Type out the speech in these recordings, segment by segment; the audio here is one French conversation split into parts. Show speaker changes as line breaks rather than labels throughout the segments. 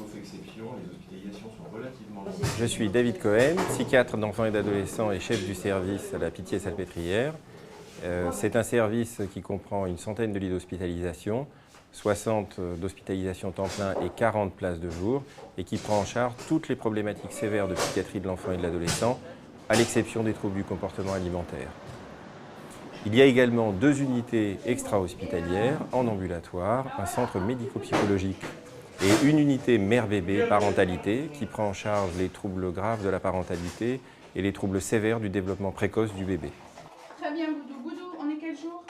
Sauf exception, les hospitalisations sont relativement longues.
Je suis David Cohen, psychiatre d'enfants et d'adolescents et chef du service à la Pitié-Salpêtrière. C'est un service qui comprend une centaine de lits d'hospitalisation, 60 d'hospitalisation temps plein et 40 places de jour, et qui prend en charge toutes les problématiques sévères de psychiatrie de l'enfant et de l'adolescent, à l'exception des troubles du comportement alimentaire. Il y a également 2 unités extra-hospitalières en ambulatoire, un centre médico-psychologique et une unité mère-bébé parentalité qui prend en charge les troubles graves de la parentalité et les troubles sévères du développement précoce du bébé.
Très bien, Boudou. Boudou, on est quel jour?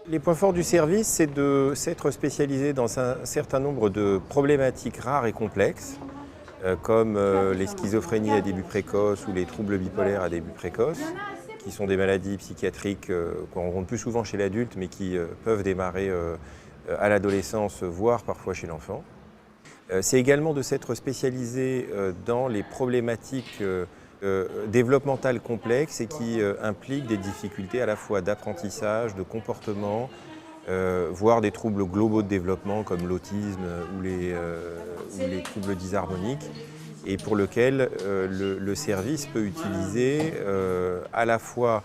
Les points forts du service, c'est de s'être spécialisé dans un certain nombre de problématiques rares et complexes, comme les schizophrénies à début précoce ou les troubles bipolaires à début précoce, qui sont des maladies psychiatriques qu'on rencontre plus souvent chez l'adulte, mais qui peuvent démarrer à l'adolescence, voire parfois chez l'enfant. C'est également de s'être spécialisé dans les problématiques développementales complexes et qui impliquent des difficultés à la fois d'apprentissage, de comportement, voire des troubles globaux de développement comme l'autisme ou les troubles dysharmoniques, et pour lequel le service peut utiliser à la fois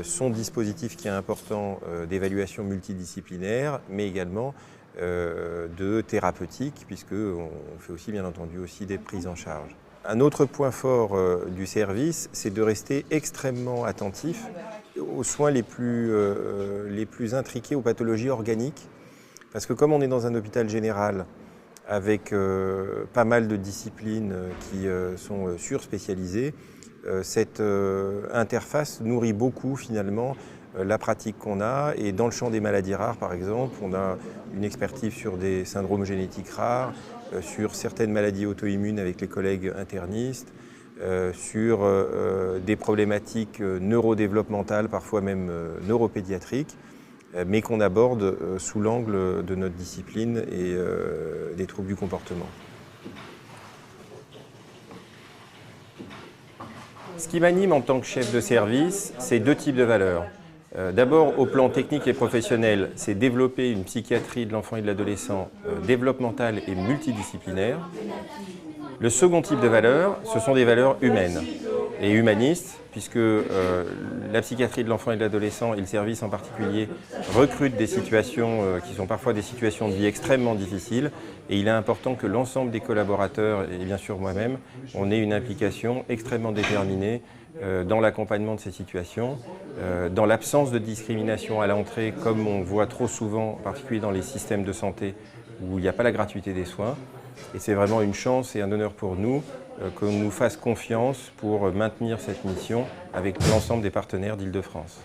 son dispositif qui est important d'évaluation multidisciplinaire, mais également de thérapeutique, puisqu'on fait aussi bien entendu aussi des prises en charge. Un autre point fort du service, c'est de rester extrêmement attentif aux soins les plus intriqués, aux pathologies organiques, parce que comme on est dans un hôpital général, avec pas mal de disciplines qui sont surspécialisées, cette interface nourrit beaucoup finalement la pratique qu'on a. Et dans le champ des maladies rares, par exemple, on a une expertise sur des syndromes génétiques rares, sur certaines maladies auto-immunes avec les collègues internistes, sur des problématiques neurodéveloppementales, parfois même neuropédiatriques, mais qu'on aborde sous l'angle de notre discipline et des troubles du comportement. Ce qui m'anime en tant que chef de service, c'est 2 types de valeurs. D'abord, au plan technique et professionnel, c'est développer une psychiatrie de l'enfant et de l'adolescent développementale et multidisciplinaire. Le second type de valeurs, ce sont des valeurs humaines et humanistes, puisque la psychiatrie de l'enfant et de l'adolescent et le service en particulier recrutent des situations qui sont parfois des situations de vie extrêmement difficiles, et il est important que l'ensemble des collaborateurs, et bien sûr moi-même, on ait une implication extrêmement déterminée dans l'accompagnement de ces situations, dans l'absence de discrimination à l'entrée, comme on voit trop souvent, en particulier dans les systèmes de santé où il n'y a pas la gratuité des soins. Et c'est vraiment une chance et un honneur pour nous qu'on nous fasse confiance pour maintenir cette mission avec l'ensemble des partenaires d'Île-de-France.